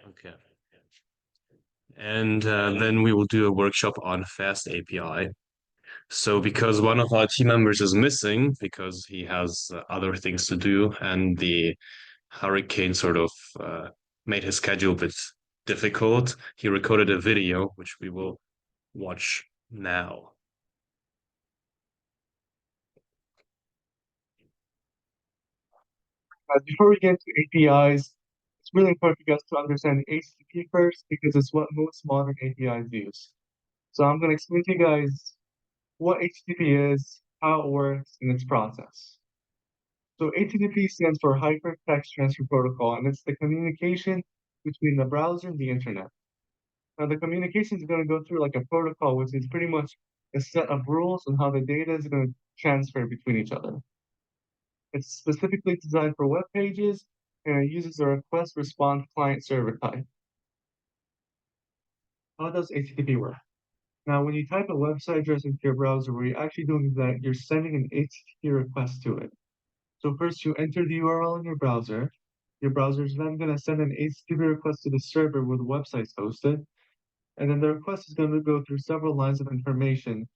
Okay. And then we will do a workshop on FastAPI. So because one of our team members is missing because he has other things to do, and the hurricane sort of made his schedule a bit difficult, he recorded a video which we will watch now. Before we get to APIs, it's really important for you guys to understand HTTP first because it's what most modern APIs use. So I'm going to explain to you guys what HTTP is, how it works, and its process. So HTTP stands for Hypertext Transfer Protocol, and it's the communication between the browser and the internet. Now, the communication is going to go through like a protocol, which is pretty much a set of rules on how the data is going to transfer between each other. It's specifically designed for web pages, and it uses a request response client server type. How does HTTP work? Now, when you type a website address into your browser, what you're actually doing is that you're sending an HTTP request to it. So first you enter the URL in your browser. Your browser is then going to send an HTTP request to the server where the website's hosted. And then the request is going to go through several lines of information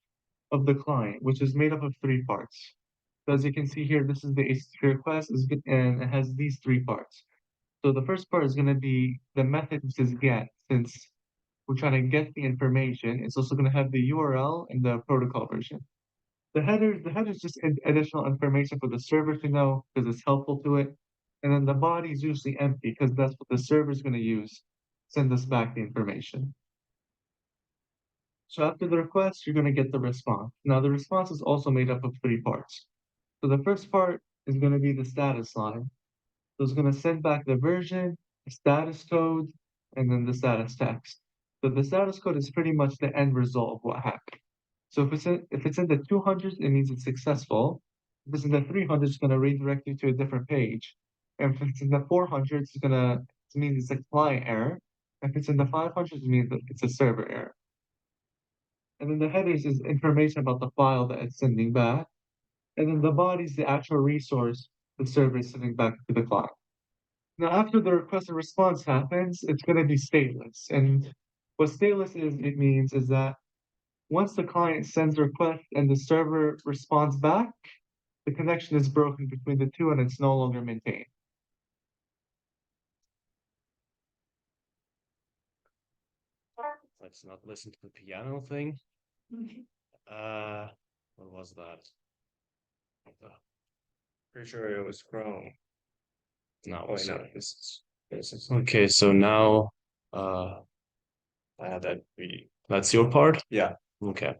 of the client, which is made up of three parts. So as you can see here, this is the HTTP request, and it has these three parts. So the first part is going to be the method, which is get, since we're trying to get the information. It's also going to have the URL and the protocol version. The header is just additional information for the server to know because it's helpful to it. And then the body is usually empty because that's what the server is going to use, send us back the information. So after the request, you're going to get the response. Now the response is also made up of three parts. So the first part is going to be the status line. So it's going to send back the version, the status code, and then the status text. So the status code is pretty much the end result of what happened. So if it's in the 200s, it means it's successful. If it's in the 300s, it's going to redirect you to a different page. And if it's in the 400s, it means it's a client error. If it's in the 500s, it means that it's a server error. And then the headers is information about the file that it's sending back. And then the body is the actual resource the server is sending back to the client. Now, after the request and response happens, it's going to be stateless. And what stateless it means is that once the client sends a request and the server responds back, the connection is broken between the two and it's no longer maintained. Let's not listen to the piano thing. What was that? Pretty sure it was Chrome. No, Oh, sorry. no, this is Okay, so now I have that video. that's your part? Yeah, Okay.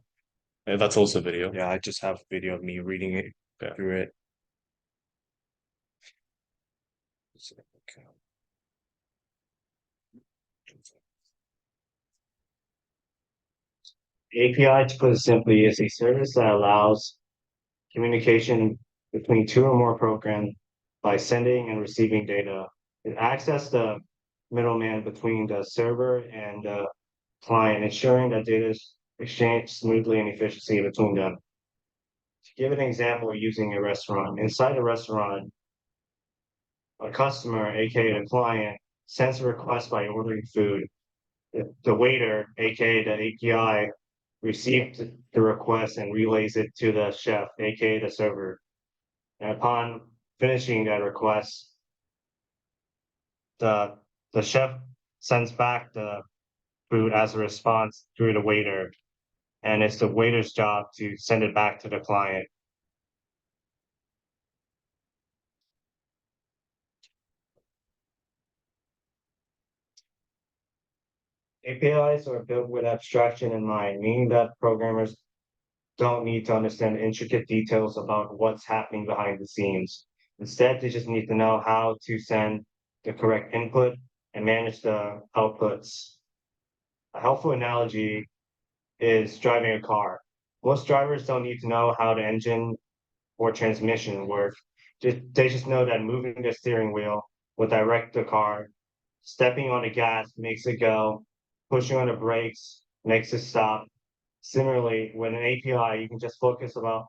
And that's also video. yeah, I just have video of me reading it Okay. through it. Okay. API, to put it simply, is a service that allows communication between two or more programs by sending and receiving data. It acts as the middleman between the server and the client, ensuring that data is exchanged smoothly and efficiently between them. To give an example, using a restaurant. Inside a restaurant, a customer, aka the client, sends a request by ordering food. The waiter, aka the API, receives the request and relays it to the chef, aka the server. And upon finishing that request, the the chef sends back the food as a response through the waiter, and it's the waiter's job to send it back to the client. APIs are built with abstraction in mind, meaning that programmers don't need to understand intricate details about what's happening behind the scenes. Instead, they just need to know how to send the correct input and manage the outputs. A helpful analogy is driving a car. Most drivers don't need to know how the engine or transmission work. They just know that moving the steering wheel will direct the car. Stepping on the gas makes it go. Pushing on the brakes makes it stop. Similarly, with an API, you can just focus about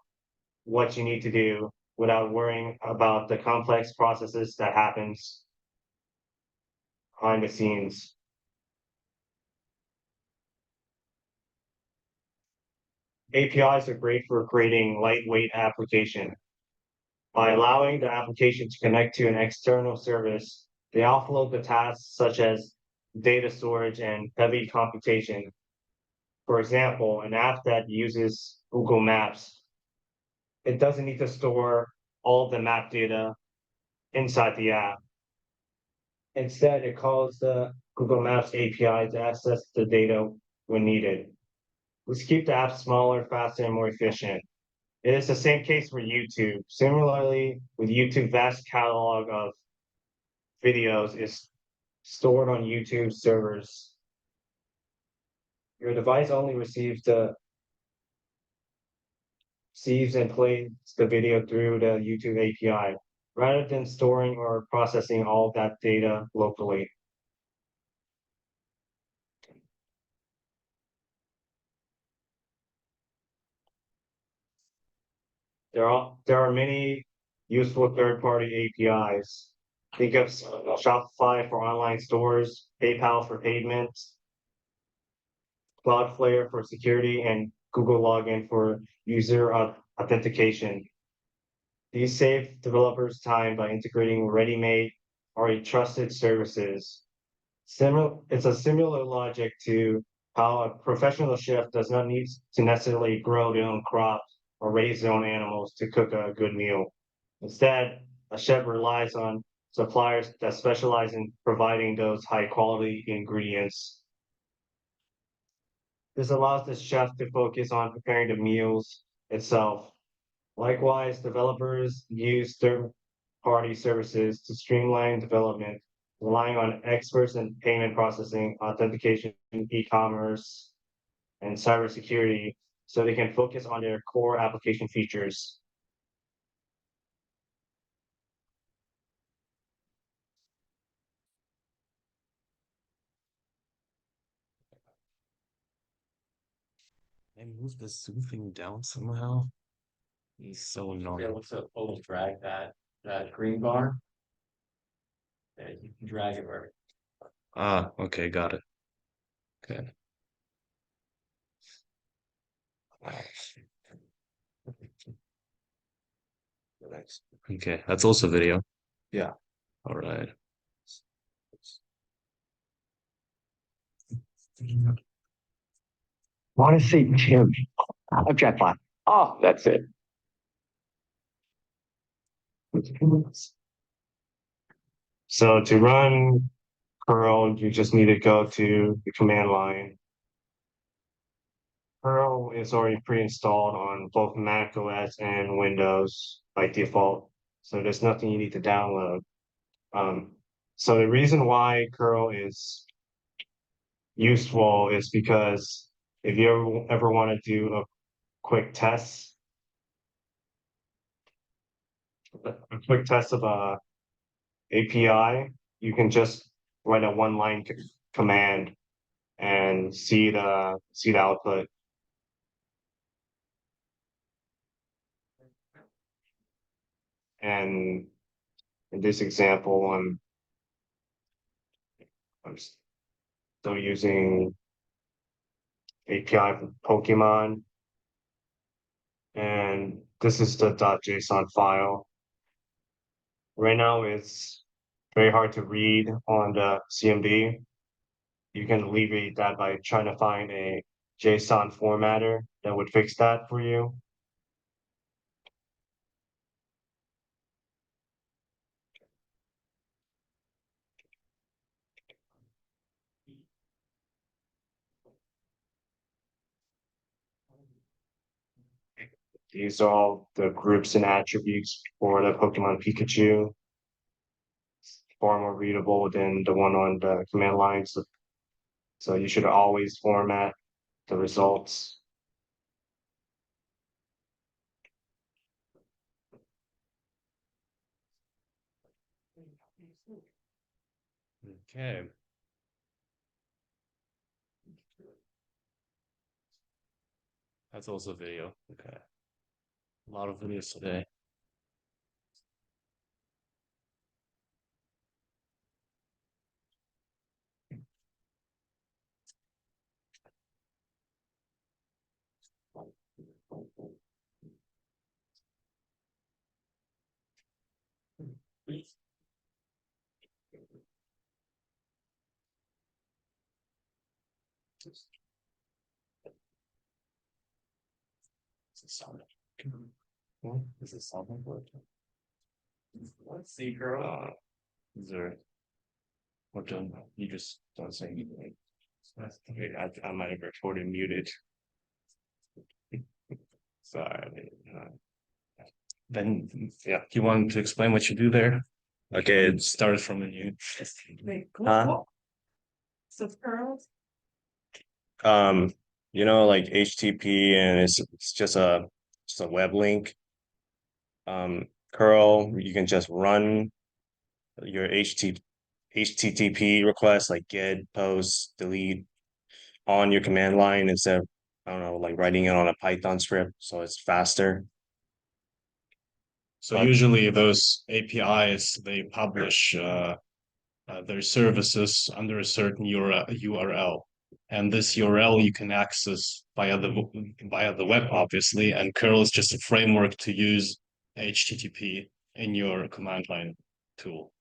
what you need to do without worrying about the complex processes that happens behind the scenes. APIs are great for creating lightweight application. By allowing the application to connect to an external service, they offload the tasks such as data storage and heavy computation. For example, an app that uses Google Maps, it doesn't need to store all the map data inside the app. Instead, it calls the Google Maps API to access the data when needed. Let's keep the app smaller, faster, and more efficient. It is the same case for YouTube. Similarly, with YouTube's vast catalog of videos is stored on YouTube servers. Your device only receives and plays the video through the YouTube API, rather than storing or processing all that data locally. There are many useful third-party APIs. Think of Shopify for online stores, PayPal for payments, Cloudflare for security, and Google Login for user authentication. These save developers time by integrating ready-made or a trusted services. It's a similar logic to how a professional chef does not need to necessarily grow their own crops or raise their own animals to cook a good meal. Instead, a chef relies on suppliers that specialize in providing those high quality ingredients. This allows the chef to focus on preparing the meals itself. Likewise, developers use third-party services to streamline development, relying on experts in payment processing, authentication, e-commerce, and cybersecurity, so they can focus on their core application features. I move the zoom thing down somehow. He's so Be annoying. able to almost drag that green bar. And you can drag it where. Ah, okay, got it. Okay. Next. Okay, that's also video. Yeah. All right. Want to see Jim? Object file. Oh, that's it. So to run curl, you just need to go to the command line. Curl is already pre-installed on both Mac OS and Windows by default, so there's nothing you need to download. So the reason why curl is useful is because if you ever want to do a quick test, of a API, you can just write a one-line command and see the output. And in this example, I'm still using API for Pokemon, and this is the .json file. Right now, it's very hard to read on the CMD. You can alleviate that by trying to find a JSON formatter that would fix that for you. These are all the groups and attributes for the Pokemon Pikachu. It's far more readable than the one on the command lines. So you should always format the results. Okay. That's also video. Okay. A lot of videos today. Is it something for it? Let's see, girl. Is there? What done? You just don't say anything. Wait, I might have recorded muted. Sorry. Then, yeah, you want to explain what you do there? Okay, it starts from the new. Huh? So curls? Like HTTP, and it's just a web link. Curl, you can just run your HTTP request like get, post, delete on your command line instead of, I don't know, like writing it on a Python script, so it's faster. So usually those APIs, they publish their services under a certain URL. And this URL you can access via the web, obviously, and curl is just a framework to use HTTP in your command line tool.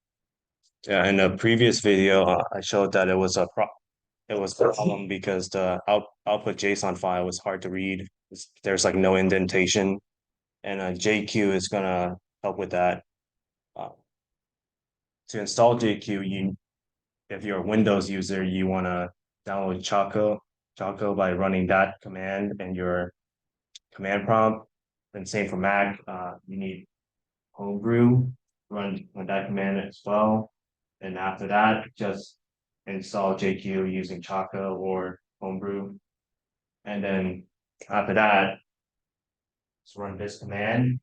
Yeah, in a previous video, I showed that it was a problem because the output JSON file was hard to read. There's like no indentation, and JQ is gonna help with that. Uh, to install JQ, if you're a Windows user, you wanna download Choco by running that command in your command prompt. And same for Mac, you need Homebrew, run that command as well. And after that, just install JQ using Choco or Homebrew. And then after that, just run this command.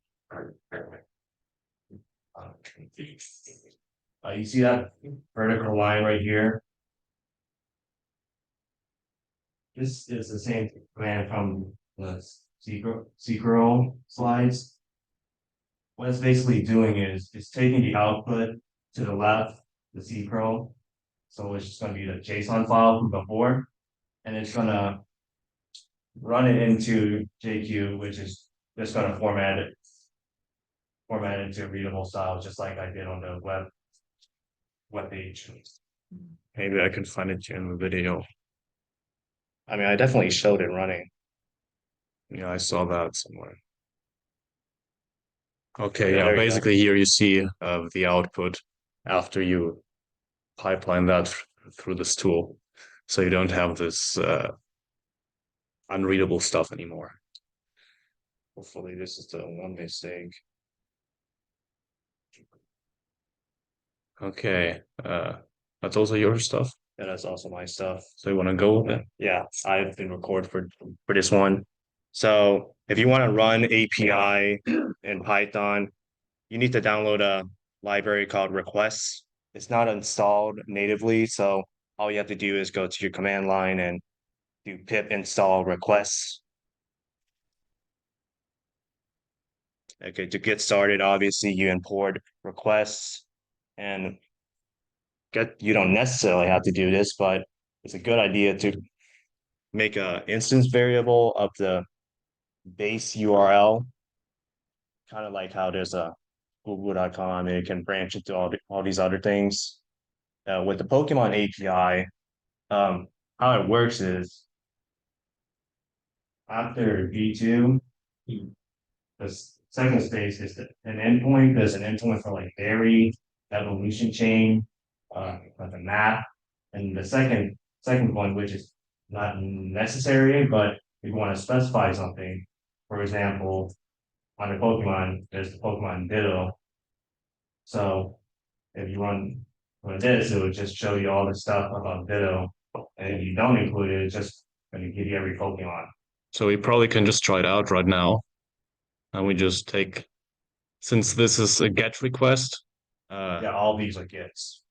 You see that vertical line right here? This is the same command from the Secret slides. What it's basically doing is it's taking the output to the left, the Secret. So it's just going to be the JSON file from before, and it's going to run it into JQ, which is just going to format it into a readable style, just like I did on the web page. Maybe I can find it in the video. I mean, I definitely showed it running. Yeah, I saw that somewhere. Okay, Yeah, yeah, there you go. basically here you see the output after you pipeline that through this tool. So you don't have this unreadable stuff anymore. Hopefully this is the one mistake. Okay, that's also your stuff. Yeah, that's also my stuff. So you want to go with it? Yeah, I've been recorded for this one. So if you want to run API in Python, you need to download a library called requests. It's not installed natively, so all you have to do is go to your command line and do pip install requests. Okay, to get started, obviously you import requests, and you don't necessarily have to do this, but it's a good idea to make an instance variable of the base URL, kind of like how there's a google.com and it can branch into all these other things. With the Pokemon API, how it works is after V2, the second space is an endpoint. There's an endpoint for like berry, evolution chain, like a map, and the second one, which is not necessary, but if you want to specify something, for example, on the Pokemon, there's the Pokemon Ditto. So if you run this, it would just show you all the stuff about Ditto. And if you don't include it, it's just going to give you every Pokemon. So we probably can just try it out right now. And we just take, since this is a GET request, Yeah, all these are gets.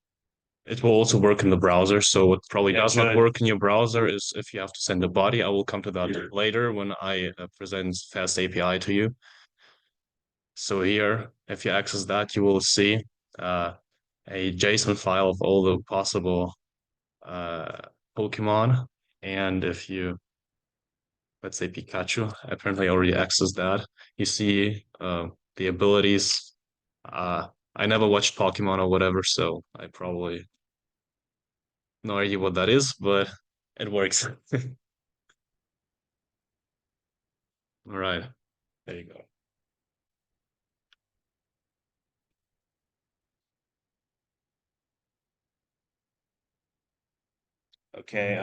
it will also work in the browser. So what probably Yeah, does not good. work in your browser is if you have to send a body. I will come to that later when I present FastAPI to you. So here, if you access that, you will see a JSON file of all the possible Pokemon. And if you, let's say Pikachu, apparently I already accessed that. You see the abilities. I never watched Pokemon or whatever, so I probably no idea what that is, but It works. All right, there you go. Okay,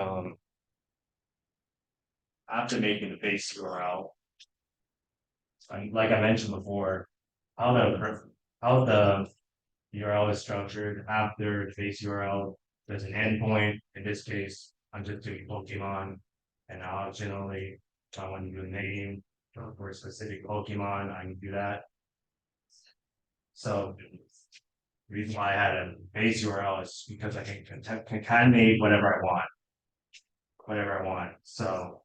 after making the base URL, like I mentioned before, how the URL is structured after the base URL, there's an endpoint. In this case, I'm just doing Pokemon, and I'll generally, if I want to do a name for a specific Pokemon, I can do that. So the reason why I had a base URL is because I can concatenate whatever I want. So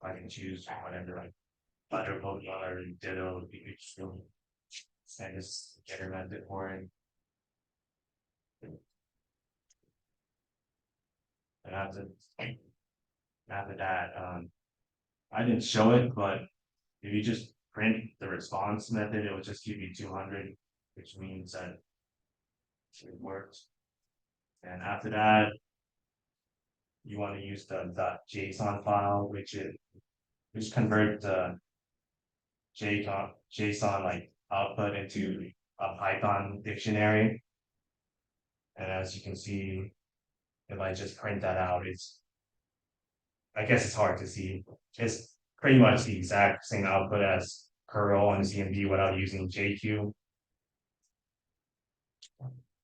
I can choose whatever, like butter Pokemon or Ditto, Pikachu, and just get a method for it. And after that, I didn't show it, but if you just print the response method, it will just give you 200, which means that it worked. And after that, you want to use the .json file, which converts the JSON like output into a Python dictionary. And as you can see, if I just print that out, I guess it's hard to see. It's pretty much the exact same output as curl and CMD without using JQ.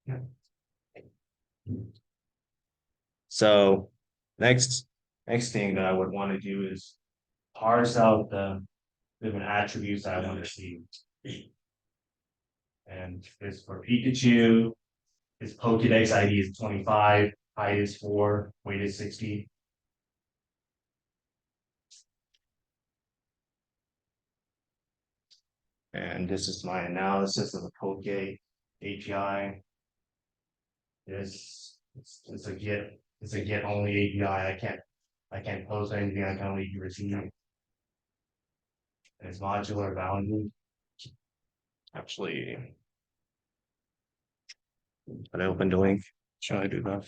Yeah. So next thing that I would want to do is parse out the different attributes that I want to see. And this for Pikachu, his Pokédex ID is 25, height is 4, weight is 60. And this is my analysis of the Poke API. It's a get only API. I can't post anything, I can only receive. And it's modular bounded. Actually, can I open the link? Should I do that?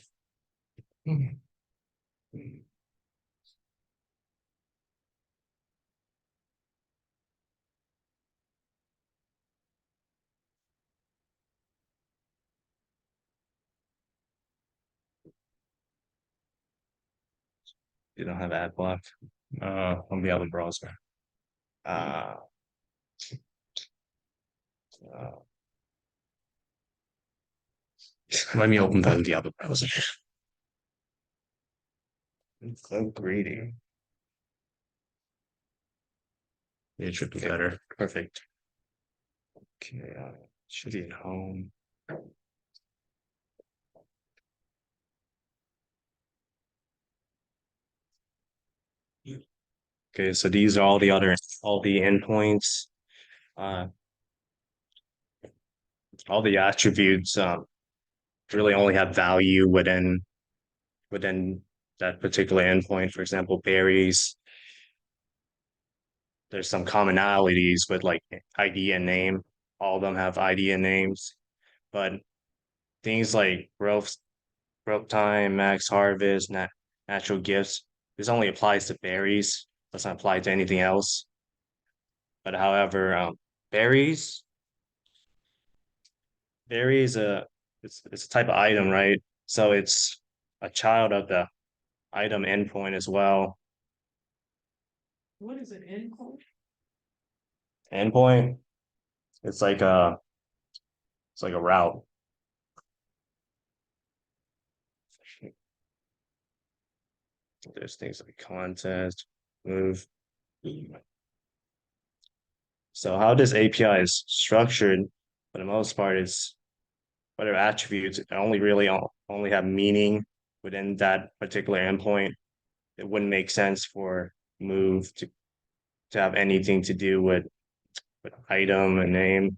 You don't have ad block on the other browser. Let me open that in the other browser. It's so greedy. It should be better. Perfect. Okay, should be at home. Okay, so these are all the endpoints. All the attributes really only have value within that particular endpoint. For example, berries. There's some commonalities with like ID and name. All of them have ID and names, but things like growth time, max harvest, natural gifts, this only applies to berries. Doesn't apply to anything else. But however, berries, it's a type of item, right? So it's a child of the item endpoint as well. What is an endpoint? Endpoint, it's like a route. There's things like contest, move. So how this API is structured, for the most part, is whatever attributes only have meaning within that particular endpoint. It wouldn't make sense for move to have anything to do with item and name.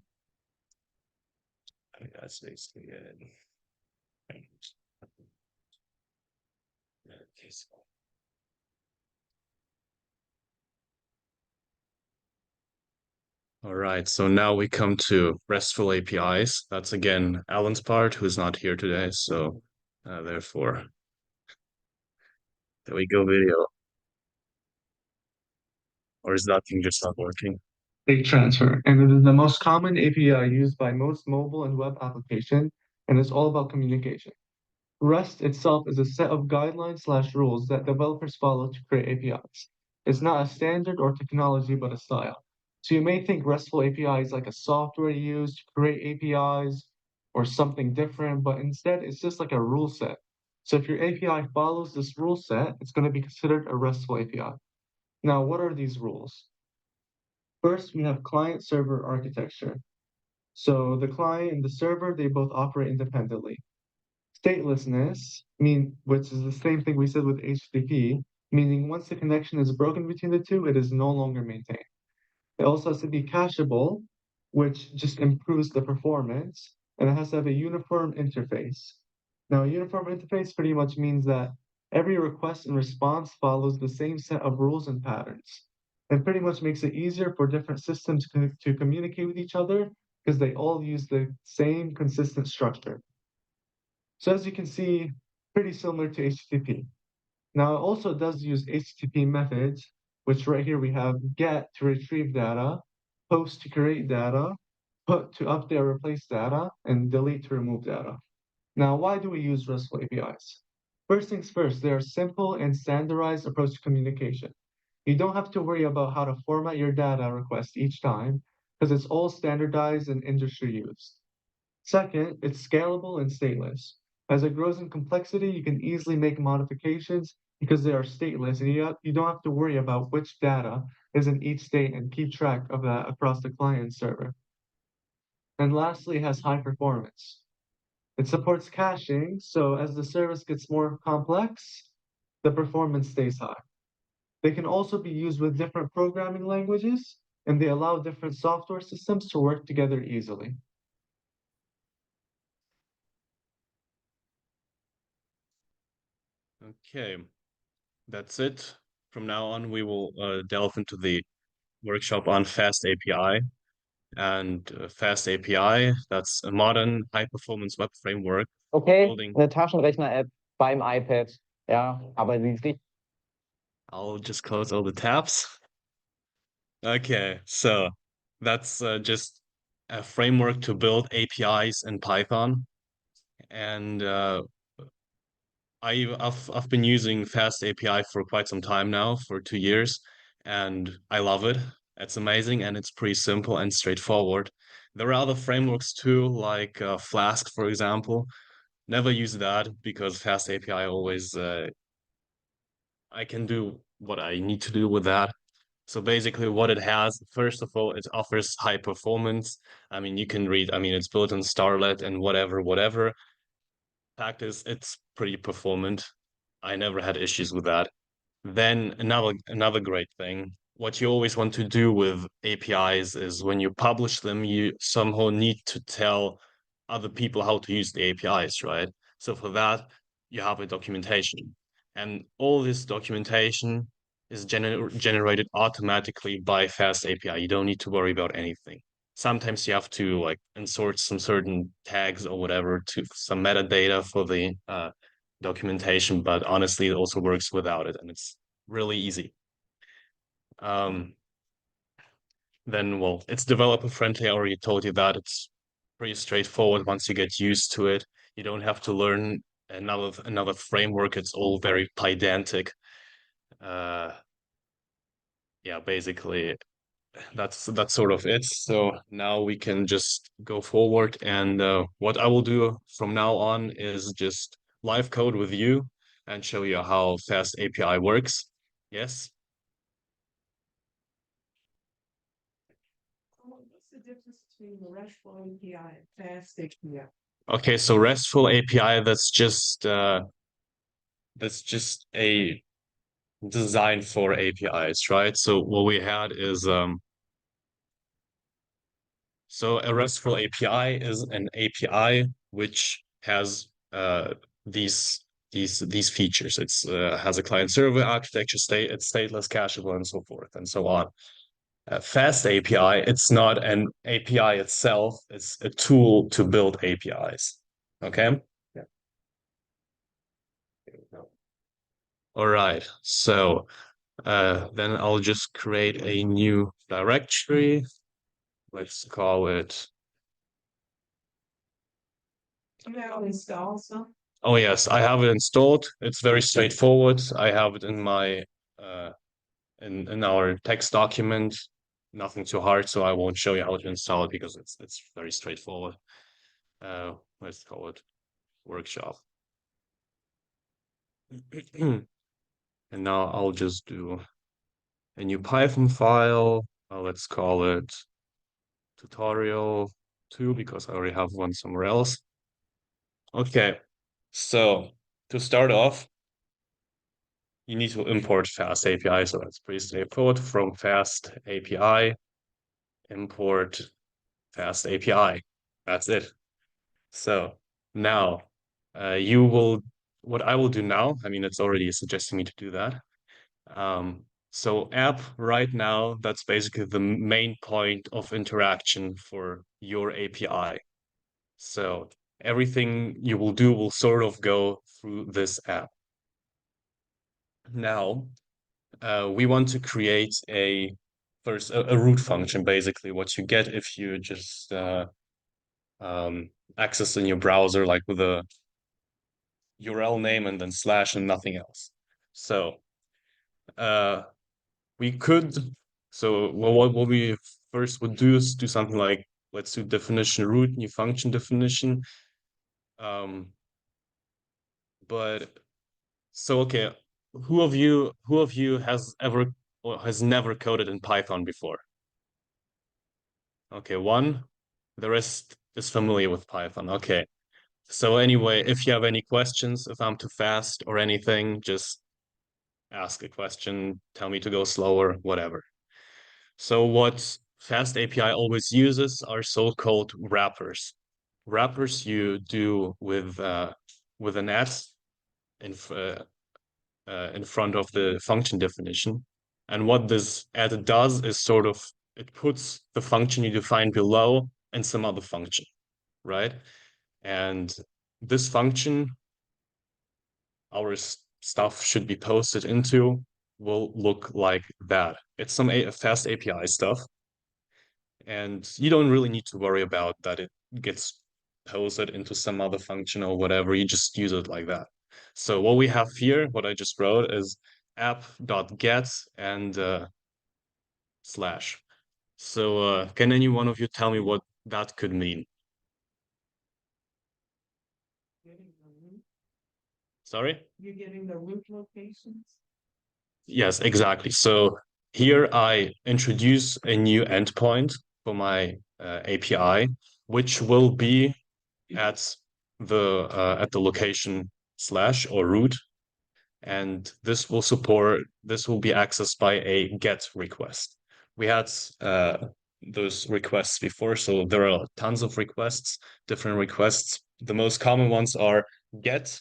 I think that's basically it. Okay, so All right, so now we come to RESTful APIs. That's again Alan's part, who's not here today, so therefore There we go, video. Or is that thing just not working? State transfer, and it is the most common API used by most mobile and web applications, and it's all about communication. REST itself is a set of guidelines/rules that developers follow to create APIs. It's not a standard or technology, but a style. So you may think RESTful API is like a software you use to create APIs or something different, but instead it's just like a rule set. So if your API follows this rule set, it's going to be considered a RESTful API. Now, what are these rules? First, we have client-server architecture. So the client and the server, they both operate independently. Statelessness, which is the same thing we said with HTTP, meaning once the connection is broken between the two, it is no longer maintained. It also has to be cacheable, which just improves the performance, and it has to have a uniform interface. Now, a uniform interface pretty much means that every request and response follows the same set of rules and patterns. It pretty much makes it easier for different systems to communicate with each other because they all use the same consistent structure. So as you can see, pretty similar to HTTP. Now it also does use HTTP methods, which right here we have get to retrieve data, post to create data, put to update or replace data, and delete to remove data. Now, why do we use RESTful APIs? First things first, they are simple and standardized approach to communication. You don't have to worry about how to format your data request each time because it's all standardized and industry used. Second, it's scalable and stateless. As it grows in complexity, you can easily make modifications because they are stateless, and you don't have to worry about which data is in each state and keep track of that across the client server. And lastly, it has high performance. It supports caching, so as the service gets more complex, the performance stays high. They can also be used with different programming languages, and they allow different software systems to work together easily. Okay, that's it. From now on, we will delve into the workshop on FastAPI. And FastAPI, that's a modern high-performance web framework Okay, building. eine Taschenrechner-App beim iPad. Ja, aber sie ist richtig. I'll just close all the tabs. Okay, so that's just a framework to build APIs in Python. And I've been using FastAPI for quite some time now, for 2 years, and I love it. It's amazing and it's pretty simple and straightforward. There are other frameworks too, like Flask, for example. Never use that because FastAPI always I can do what I need to do with that. So basically what it has, first of all, it offers high performance. I mean, you can read, I mean, it's built on Starlet and whatever. Fact is, it's pretty performant. I never had issues with that. Then another great thing, what you always want to do with APIs is when you publish them, you somehow need to tell other people how to use the APIs, right? So for that, you have a documentation. And all this documentation is generated automatically by FastAPI. You don't need to worry about anything. Sometimes you have to like insert some certain tags or whatever to some metadata for the documentation, but honestly, it also works without it, and it's really easy. Then, well, it's developer friendly. I already told you that. It's pretty straightforward once you get used to it. You don't have to learn another framework. It's all very Pydantic. Yeah, basically that's sort of it. So now we can just go forward, and what I will do from now on is just live code with you and show you how FastAPI works. Yes. What's the difference between the RESTful API and FastAPI? Okay, so RESTful API, that's just a design for APIs, right? So what we had is so a RESTful API is an API which has these features. It's has a client server architecture, it's stateless, cacheable, and so forth and so on. FastAPI, it's not an API itself, it's a tool to build APIs. Okay? Yeah. All right. So then I'll just create a new directory. Let's call it. Now install some. Oh yes, I have it installed. It's very straightforward. I have it in my uh, in our text document. Nothing too hard, so I won't show you how to install it because it's very straightforward. Let's call it workshop. And now I'll just do a new Python file. Let's call it tutorial 2 because I already have one somewhere else. Okay, so to start off, you need to import FastAPI, so that's pretty straightforward. From FastAPI, import FastAPI. That's it. So now what I will do now, I mean, it's already suggesting me to do that. So app right now, that's basically the main point of interaction for your API. So everything you will do will sort of go through this app. Now, we want to create a root function, basically what you get if you just access in your browser, like with a URL name and then slash and nothing else. So we could, so what we first would do is do something like, let's do definition root, new function definition. But so, okay, who of you has ever or has never coded in Python before? Okay, one. The rest is familiar with Python. Okay. So anyway, if you have any questions, if I'm too fast or anything, just ask a question, tell me to go slower, whatever. So what FastAPI always uses are so-called wrappers. Wrappers you do with an s in front of the function definition. And what this add does is sort of it puts the function you define below and some other function, right? And this function, our stuff should be posted into, will look like that. It's some FastAPI stuff. And you don't really need to worry about that it gets posted into some other function or whatever. You just use it like that. So what we have here, what I just wrote is app.get and slash. So can any one of you tell me what that could mean? Sorry? You're getting the root locations? Yes, exactly. So here I introduce a new endpoint for my API, which will be at the location slash or root, and this will be accessed by a GET request. We had those requests before, so there are tons of requests, different requests. The most common ones are GET,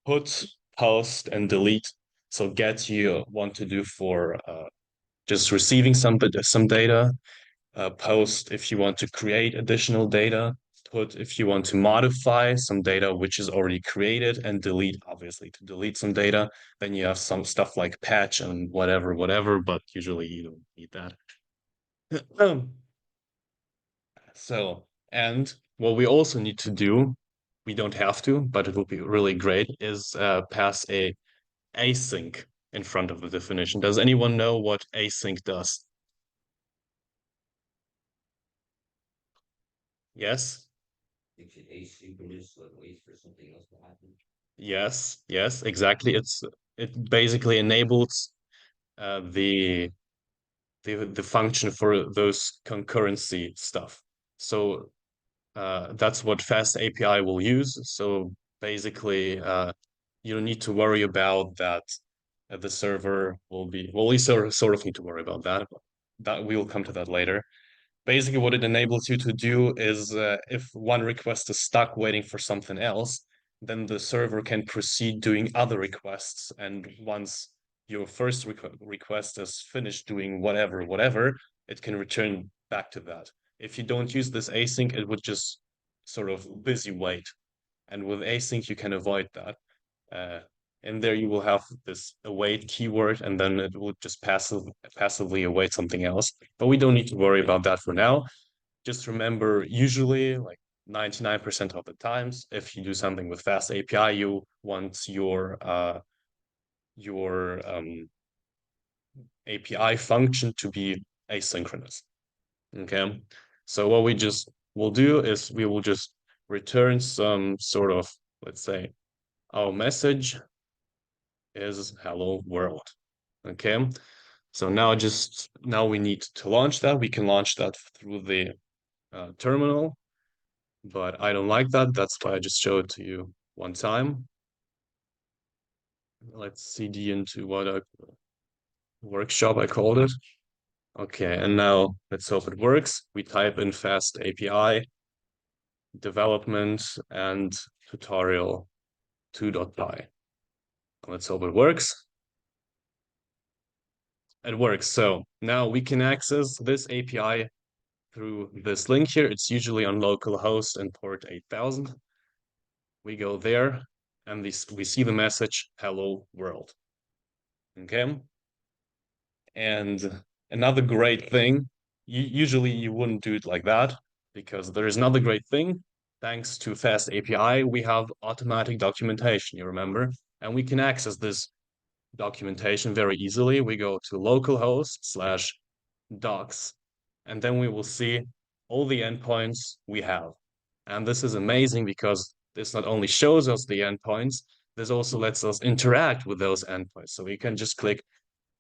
put, post, and delete. So GET you want to do for just receiving some data, post if you want to create additional data, put if you want to modify some data which is already created, and delete, obviously, to delete some data. Then you have some stuff like patch and whatever, but usually you don't need that. So, and what we also need to do, we don't have to, but it will be really great, is pass a async in front of the definition. Does anyone know what async does? Yes? Makes it asynchronous, so it waits for something else to happen. Yes, exactly. It basically enables the function for those concurrency stuff. So that's what FastAPI will use. So basically, you don't need to worry about that. The server will be well. You sort of need to worry about that. But that we will come to that later. Basically, what it enables you to do is if one request is stuck waiting for something else, then the server can proceed doing other requests. And once your first request is finished doing whatever, it can return back to that. If you don't use this async, it would just sort of busy wait. And with async, you can avoid that. In there, you will have this await keyword, and then it will just passively await something else. But we don't need to worry about that for now. Just remember, usually, like 99% of the times, if you do something with FastAPI, you want your API function to be asynchronous. Okay, so what we just will do is we will just return some sort of, let's say, our message is hello world. Okay, so now we need to launch that. We can launch that through the terminal, but I don't like that. That's why I just showed it to you one time. Let's cd into what a workshop I called it. Okay, and now let's hope it works. We type in FastAPI development and tutorial 2.py. Let's hope it works. It works. So now we can access this API through this link here. It's usually on localhost and port 8000. We go there and we see the message, hello world. Okay. And another great thing, usually you wouldn't do it like that, because there is another great thing. Thanks to FastAPI, we have automatic documentation, you remember? And we can access this documentation very easily. We go to localhost/docs, and then we will see all the endpoints we have. And this is amazing because this not only shows us the endpoints, this also lets us interact with those endpoints. So we can just click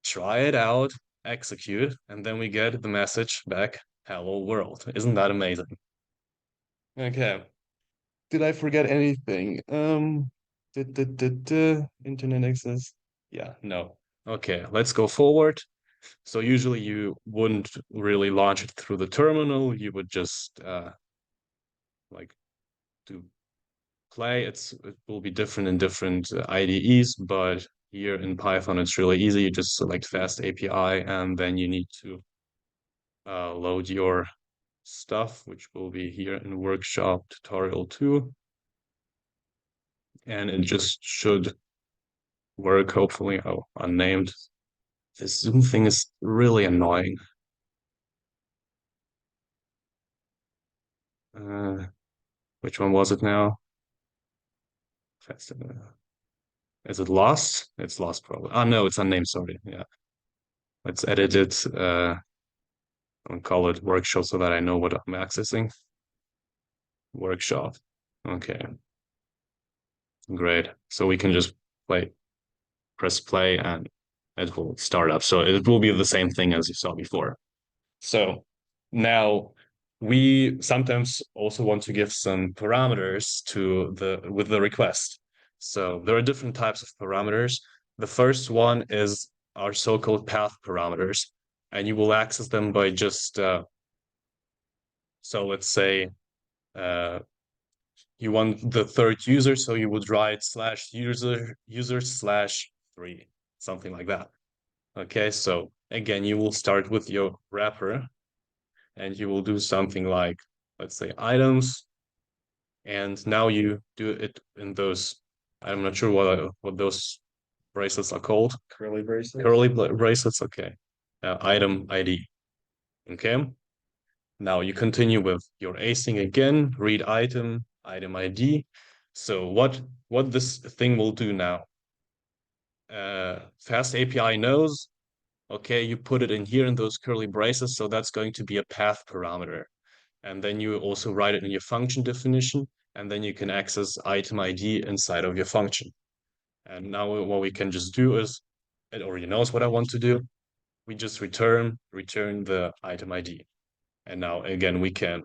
try it out, execute, and then we get the message back, hello world. Isn't that amazing? Okay. Did I forget anything? Internet access. Yeah, no. Okay, let's go forward. So usually you wouldn't really launch it through the terminal. You would just like do play. It will be different in different IDEs, but here in Python it's really easy. You just select FastAPI and then you need to load your stuff, which will be here in workshop tutorial 2. And it just should work, hopefully. Oh, unnamed. This Zoom thing is really annoying. Which one was it now? Is it lost? It's lost probably. Oh no, it's unnamed, sorry. Yeah. Let's edit it and call it workshop so that I know what I'm accessing. Workshop. Okay. Great. So we can just press play and it will start up. So it will be the same thing as you saw before. So now we sometimes also want to give some parameters with the request. So there are different types of parameters. The first one is our so-called path parameters, and you will access them by just so let's say you want the third user, so you would write /user/3, something like that. Okay, so again, you will start with your wrapper and you will do something like, let's say, items. And now you do it in those, I'm not sure what those bracelets are called. Curly bracelet. Bracelets, okay. Item ID. Okay. Now you continue with your async again, read item ID. So what this thing will do now? FastAPI knows, okay, you put it in here in those curly braces, so that's going to be a path parameter. And then you also write it in your function definition, and then you can access item ID inside of your function. And now what we can just do is, it already knows what I want to do. We just return the item ID. And now again, we can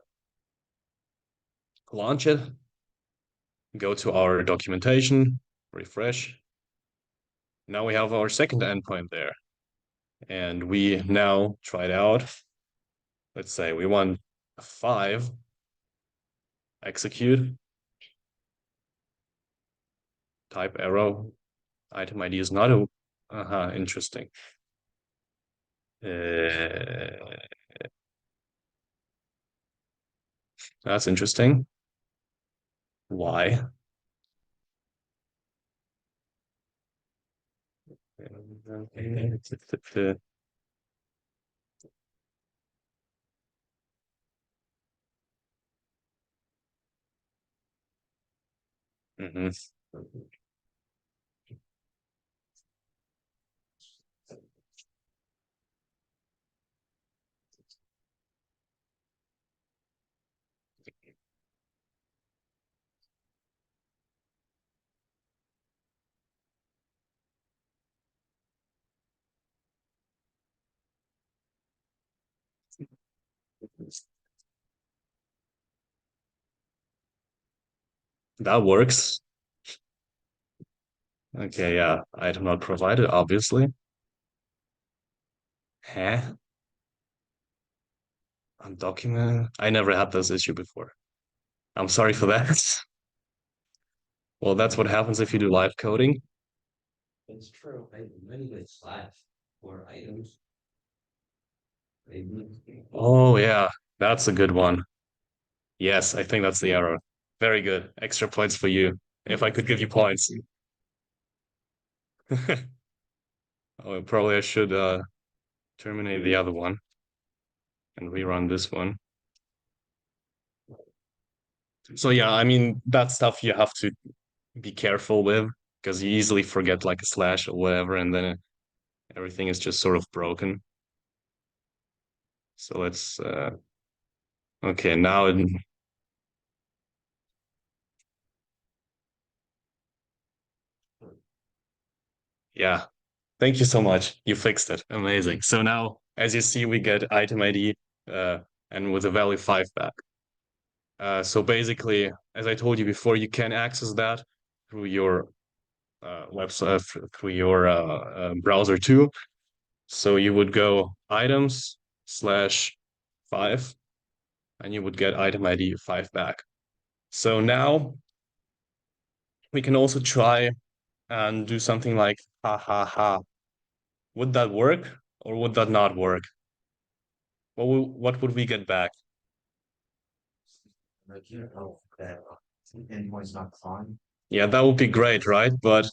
launch it, go to our documentation, refresh. Now we have our second endpoint there. And we now try it out. Let's say we want a 5, execute, type arrow, item ID is not a, interesting. That's interesting. Why? Mhm. That works. Okay, yeah, item not provided, obviously. Huh? Undocumented? I never had this issue before. I'm sorry for that. Well, that's what happens if you do live coding. It's true, many good slash for items. Maybe. Oh, yeah, that's a good one. Yes, I think that's the error. Very good. Extra points for you. If I could give you points. Oh, probably I should terminate the other one and rerun this one. So yeah, I mean, that stuff you have to be careful with because you easily forget like a slash or whatever, and then everything is just sort of broken. So let's okay, now yeah. Thank you so much. You fixed it. Amazing. So now, as you see, we get item ID and with a value 5 back. So basically, as I told you before, you can access that through your website, through your browser too. So you would go items slash 5, and you would get item ID 5 back. So now we can also try and do something like ha ha ha. Would that work or would that not work? What would we get back? Like, you know, that endpoint's not fine. Yeah, that would be great, right? But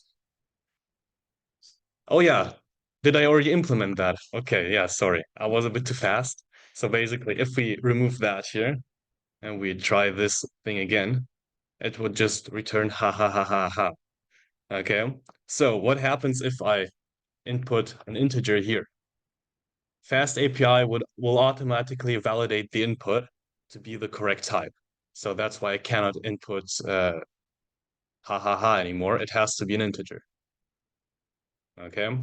oh yeah, did I already implement that? Okay, yeah, sorry. I was a bit too fast. So basically, if we remove that here and we try this thing again, it would just return ha ha ha ha ha. Okay. So what happens if I input an integer here? FastAPI will automatically validate the input to be the correct type. So that's why I cannot input ha ha ha anymore. It has to be an integer. Okay.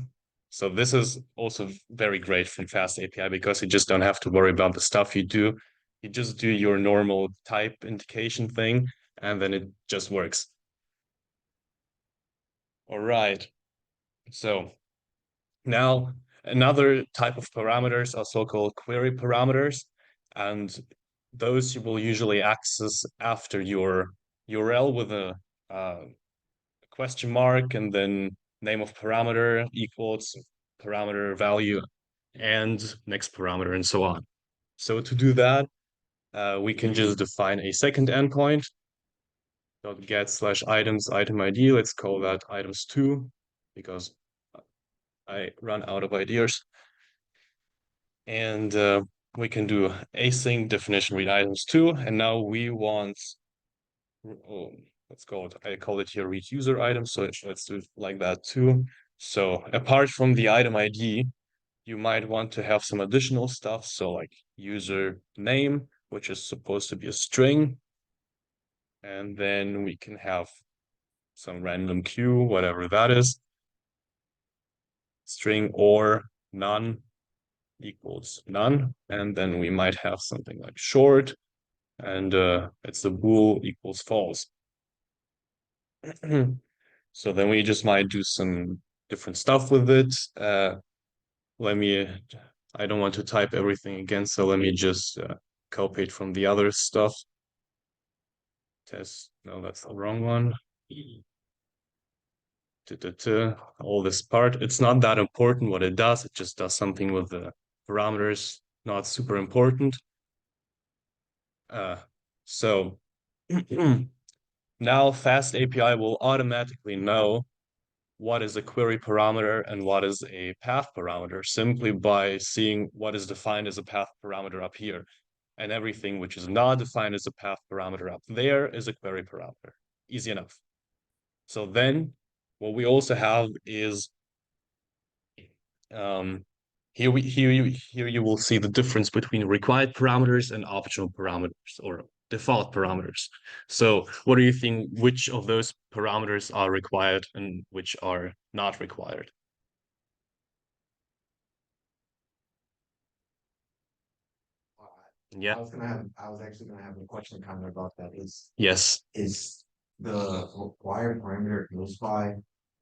So this is also very great from FastAPI because you just don't have to worry about the stuff you do. You just do your normal type indication thing, and then it just works. All right. So now another type of parameters are so-called query parameters, and those you will usually access after your URL with a question mark and then name of parameter equals parameter value and next parameter and so on. So to do that, we can just define a second endpoint dot get slash items item ID. Let's call that items2 because I run out of ideas. And we can do async definition read items2. And now we want, oh, let's call it, I call it here read user item. So let's do it like that too. So apart from the item ID, you might want to have some additional stuff. So like user name, which is supposed to be a string. And then we can have some random q, whatever that is. String or none equals none. And then we might have something like short, and it's the bool equals false. So then we just might do some different stuff with it. I don't want to type everything again, so let me just copy it from the other stuff. Test, no, that's the wrong one. All this part, it's not that important what it does, it just does something with the parameters, not super important. So now FastAPI will automatically know what is a query parameter and what is a path parameter simply by seeing what is defined as a path parameter up here. And everything which is not defined as a path parameter up there is a query parameter. Easy enough. So then what we also have is here you will see the difference between required parameters and optional parameters or default parameters. So what do you think, which of those parameters are required and which are not required? Yeah. I was actually gonna have a question kind of about that. Yes. Is the required parameter goes by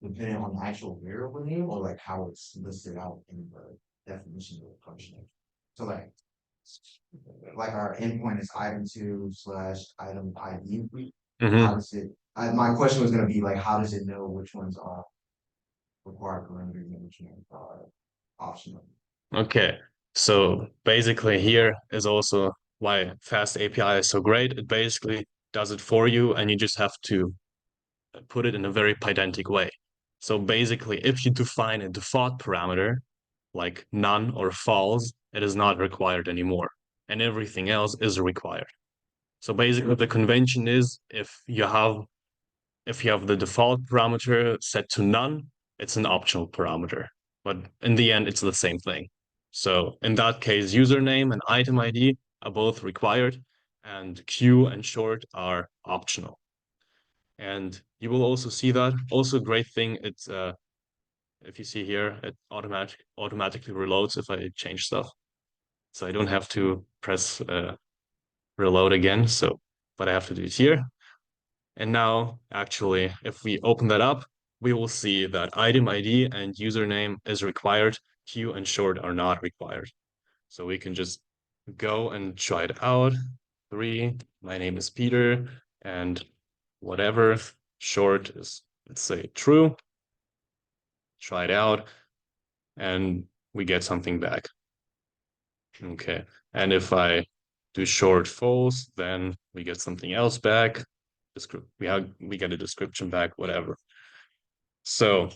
depending on the actual variable name or like how it's listed out in the definition of the function? So like our endpoint is item2/item ID. How does it, my question was gonna be like, how does it know which ones are required parameters and which ones are optional? Okay. So basically here is also why FastAPI is so great. It basically does it for you and you just have to put it in a very Pydantic way. So basically, if you define a default parameter like none or false, it is not required anymore. And everything else is required. So basically the convention is if you have the default parameter set to none, it's an optional parameter. But in the end, it's the same thing. So in that case, username and item ID are both required, and queue and short are optional. And you will also see that. Also, great thing, it's if you see here, it automatically reloads if I change stuff. So I don't have to press reload again. So, but I have to do it here. And now, actually, if we open that up, we will see that item ID and username is required. Queue and short are not required. So we can just go and try it out. 3, my name is Peter, and whatever short is, let's say, true. Try it out, and we get something back. Okay, and if I do short false, then we get something else back. We get a description back, whatever. So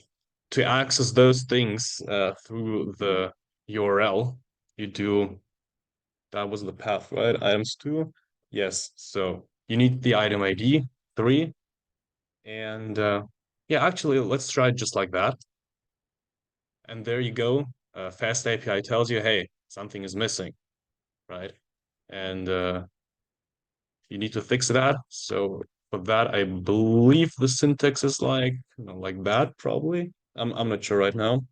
to access those things through the URL, you do, that was the path, right? Items2. Yes, so you need the item ID 3. And yeah, actually, let's try it just like that. And there you go. FastAPI tells you, hey, something is missing, right? And you need to fix that. So for that, I believe the syntax is like, like that, probably. I'm not sure right now.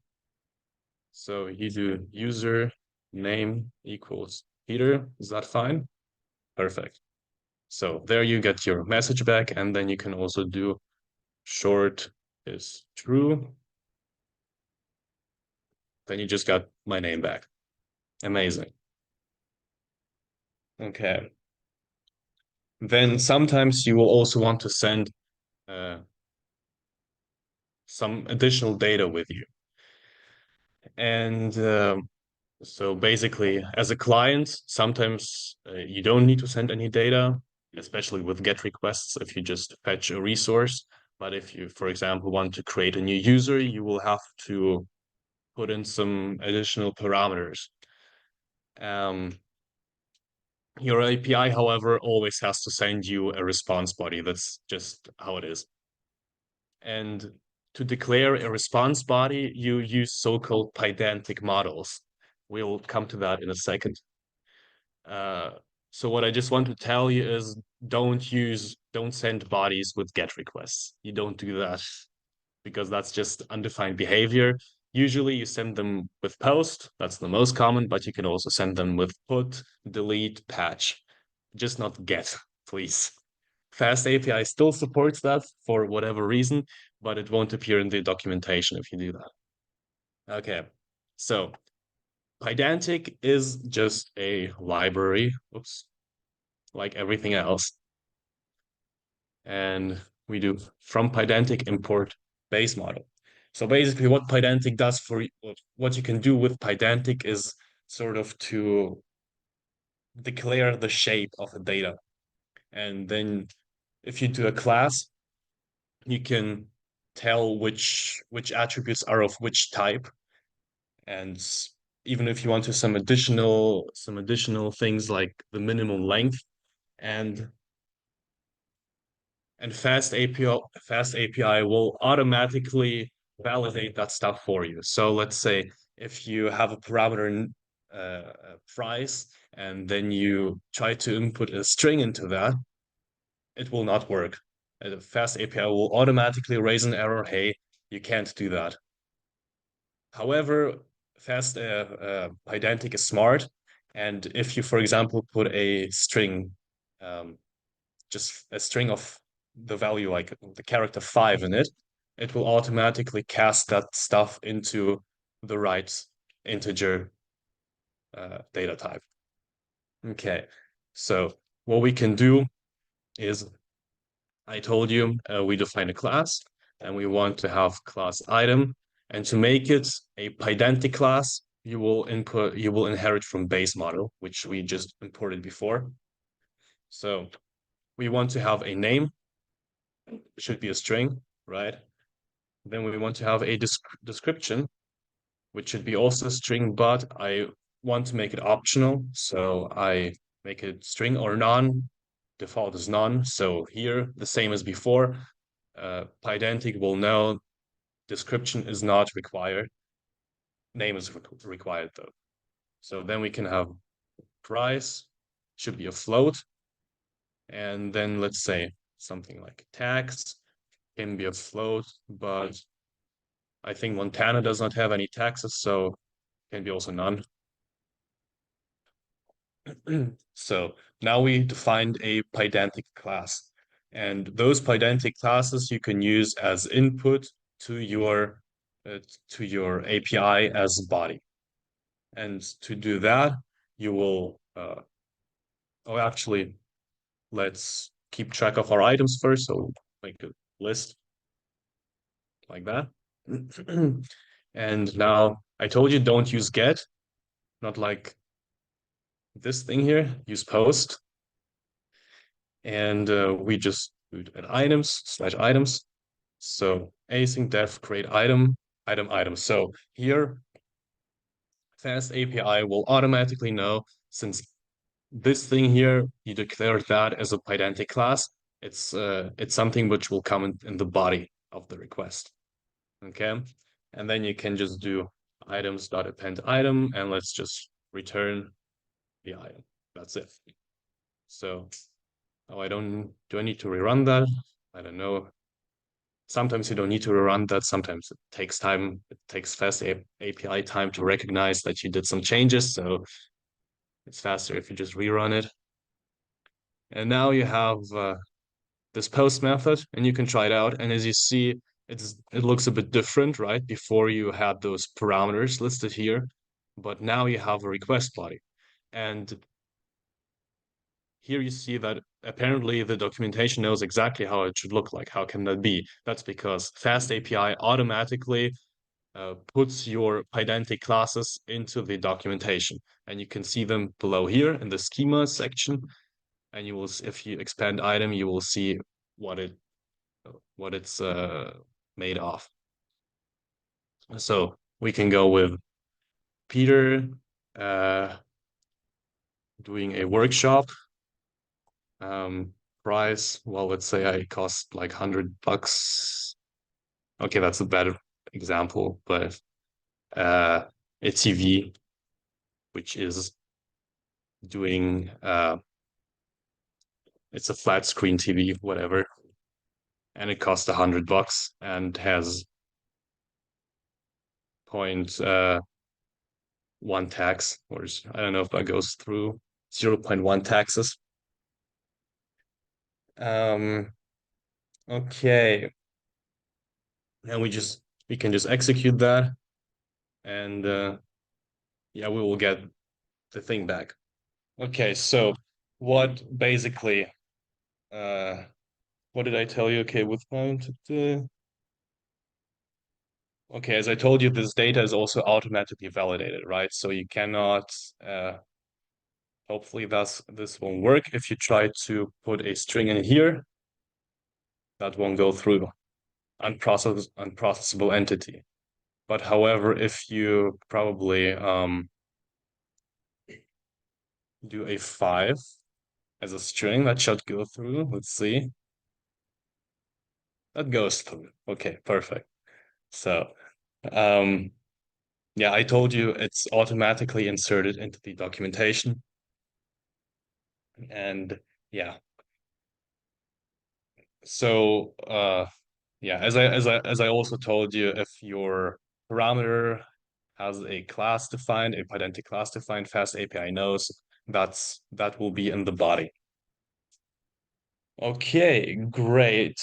So you do user name equals Peter. Is that fine? Perfect. So there you get your message back, and then you can also do short is true. Then you just got my name back. Amazing. Okay. Then sometimes you will also want to send some additional data with you. And so basically, as a client, sometimes you don't need to send any data, especially with GET requests if you just fetch a resource. But if you, for example, want to create a new user, you will have to put in some additional parameters. Your API, however, always has to send you a response body. That's just how it is. And to declare a response body, you use so-called Pydantic models. We'll come to that in a second. So what I just want to tell you is don't send bodies with GET requests. You don't do that because that's just undefined behavior. Usually you send them with post, that's the most common, but you can also send them with put, delete, patch, just not get, please. FastAPI still supports that for whatever reason, but it won't appear in the documentation if you do that. Okay, so Pydantic is just a library, oops, like everything else. And we do from Pydantic import base model. So basically what Pydantic does for what you can do with Pydantic is sort of to declare the shape of the data. And then if you do a class, you can tell which attributes are of which type. And even if you want to some additional things like the minimum length and FastAPI will automatically validate that stuff for you. So let's say if you have a parameter price and then you try to input a string into that, it will not work. FastAPI will automatically raise an error. Hey, you can't do that. However, Pydantic is smart, and if you, for example, put a string, just a string of the value like the character 5 in it, it will automatically cast that stuff into the right integer data type. Okay, so what we can do is, I told you we define a class and we want to have class item, and to make it a Pydantic class, you will inherit from base model, which we just imported before. So we want to have a name, it should be a string, right? Then we want to have a description, which should be also a string, but I want to make it optional. So I make it string or none. Default is none. So here, the same as before, Pydantic will know description is not required. Name is required though. So then we can have price, should be a float. And then let's say something like tax can be a float, but I think Montana does not have any taxes, so can be also none. So now we defined a Pydantic class, and those Pydantic classes you can use as input to your API as body. And to do that, you will oh, actually, let's keep track of our items first. So make a list like that. And now I told you don't use get, not like this thing here, use post. And we just do an items/items. So async def create item. So here, FastAPI will automatically know, since this thing here, you declare that as a Pydantic class, it's something which will come in the body of the request. Okay, and then you can just do items.append item, and let's just return the item. That's it. So, oh, do I need to rerun that? I don't know. Sometimes you don't need to rerun that. Sometimes it takes time. It takes FastAPI time to recognize that you did some changes. So it's faster if you just rerun it. And now you have this post method, and you can try it out. And as you see, it looks a bit different, right? Before you had those parameters listed here, but now you have a request body. And here you see that apparently the documentation knows exactly how it should look like. How can that be? That's because FastAPI automatically puts your Pydantic classes into the documentation, and you can see them below here in the schema section. And you will, if you expand item, you will see what it's made of. So we can go with Peter doing a workshop. Price, well, let's say I cost like $100. Okay, that's a better example, but a TV, which is doing it's a flat screen TV, whatever, and it costs $100 and has 0.1 tax, or I don't know if that goes through 0.1 taxes. Okay, and we can just execute that, and yeah, we will get the thing back. Okay, so what basically what did I tell you? Okay, with okay, as I told you, this data is also automatically validated, right? So you cannot hopefully this won't work. If you try to put a string in here, that won't go through. unprocessable entity. But however, if you probably do a 5 as a string, that should go through. Let's see. That goes through. Okay, perfect. So yeah, I told you it's automatically inserted into the documentation. And yeah. So yeah, as I also told you, if your parameter has a class defined, a Pydantic class defined, FastAPI knows that will be in the body. Okay, great.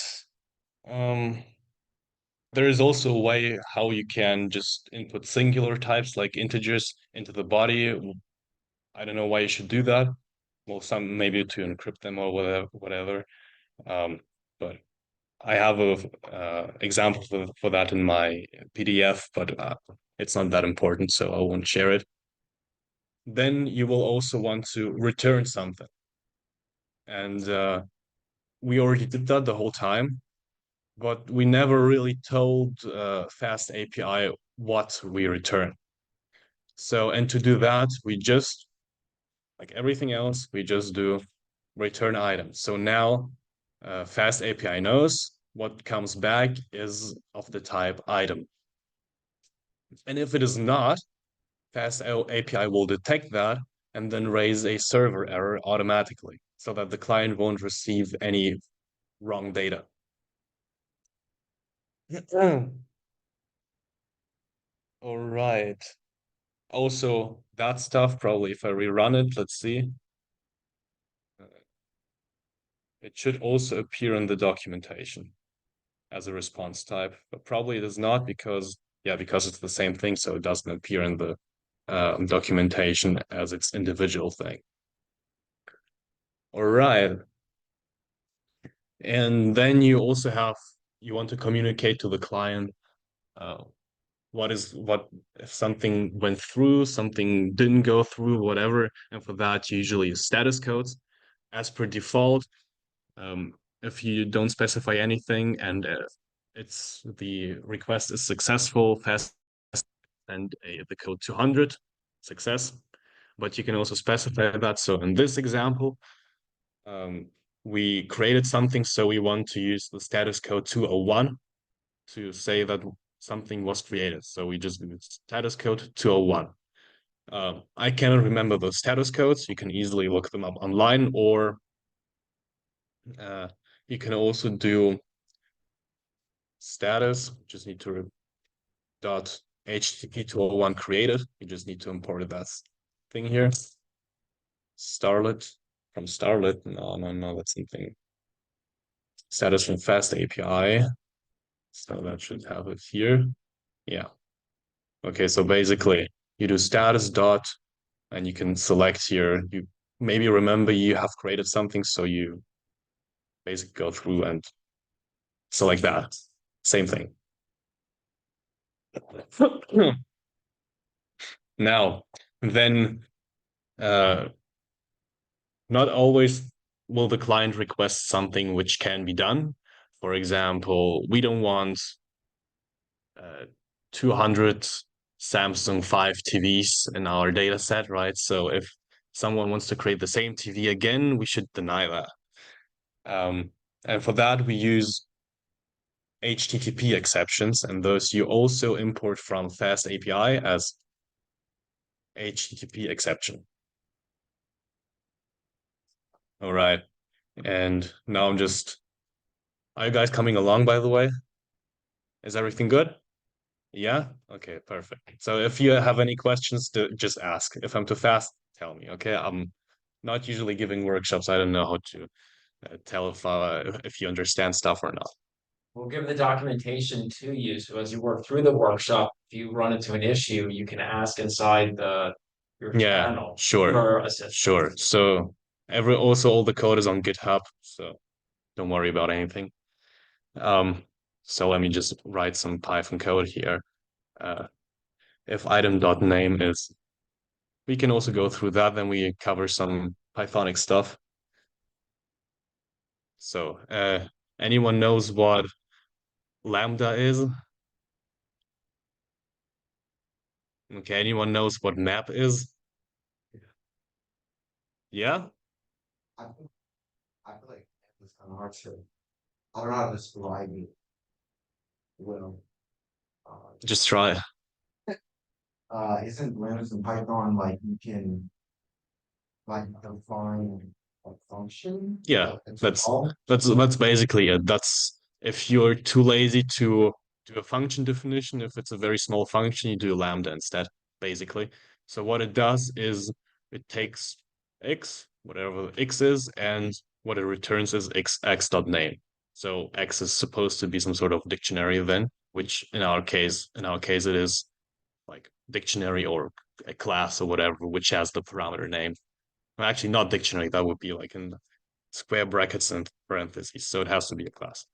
There is also a way how you can just input singular types like integers into the body. I don't know why you should do that. Well, some maybe to encrypt them or whatever. But I have a example for that in my PDF, but it's not that important, so I won't share it. Then you will also want to return something. And we already did that the whole time, but we never really told FastAPI what we return. So, and to do that, we just, like everything else, we just do return item. So now FastAPI knows what comes back is of the type item. And if it is not, FastAPI will detect that and then raise a server error automatically so that the client won't receive any wrong data. All right. Also, that stuff, probably if I rerun it, let's see. It should also appear in the documentation as a response type, but probably it is not because it's the same thing, so it doesn't appear in the documentation as its individual thing. All right. And then you also you want to communicate to the client what if something went through, something didn't go through, whatever. And for that, you usually use status codes. As per default, if you don't specify anything and the request is successful, and the code 200 success. But you can also specify that. So in this example, we created something, so we want to use the status code 201 to say that something was created. So we just do status code 201. I cannot remember those status codes. You can easily look them up online, or you can also do status, just need to dot HTTP 201 created. You just need to import that thing here. Starlet from Starlet. No, that's something. Status from FastAPI. So that should have it here. Yeah. Okay, so basically you do status dot and you can select here. You maybe remember you have created something, so you basically go through and select that. Same thing. Now, then not always will the client request something which can be done. For example, we don't want 200 Samsung 5 TVs in our data set, right? So if someone wants to create the same TV again, we should deny that. And for that, we use HTTP exceptions, and those you also import from FastAPI as HTTP exception. All right. And now are you guys coming along, by the way? Is everything good? Yeah? Okay, perfect. So if you have any questions, just ask. If I'm too fast, tell me, okay? I'm not usually giving workshops. I don't know how to tell if you understand stuff or not. We'll give the documentation to you, so as you work through the workshop, if you run into an issue, you can ask inside your channel sure. for assistance. Sure. So all the code is on GitHub, so don't worry about anything. So let me just write some Python code here. If item.name is, we can also go through that, then we cover some Pythonic stuff. So anyone knows what lambda is? Okay, anyone knows what map is? Yeah? I feel like it's kind of hard to, I don't know how to describe it. Well, Just try. isn't Linux and Python like you can like define a function? Yeah, It's that's all that's basically it. That's if you're too lazy to do a function definition, if it's a very small function, you do lambda instead, basically. So what it does is it takes x, whatever x is, and what it returns is x dot name. So x is supposed to be some sort of dictionary then, which in our case it is like dictionary or a class or whatever, which has the parameter name. Well, actually, not dictionary. That would be like in square brackets and parentheses. So it has to be a class.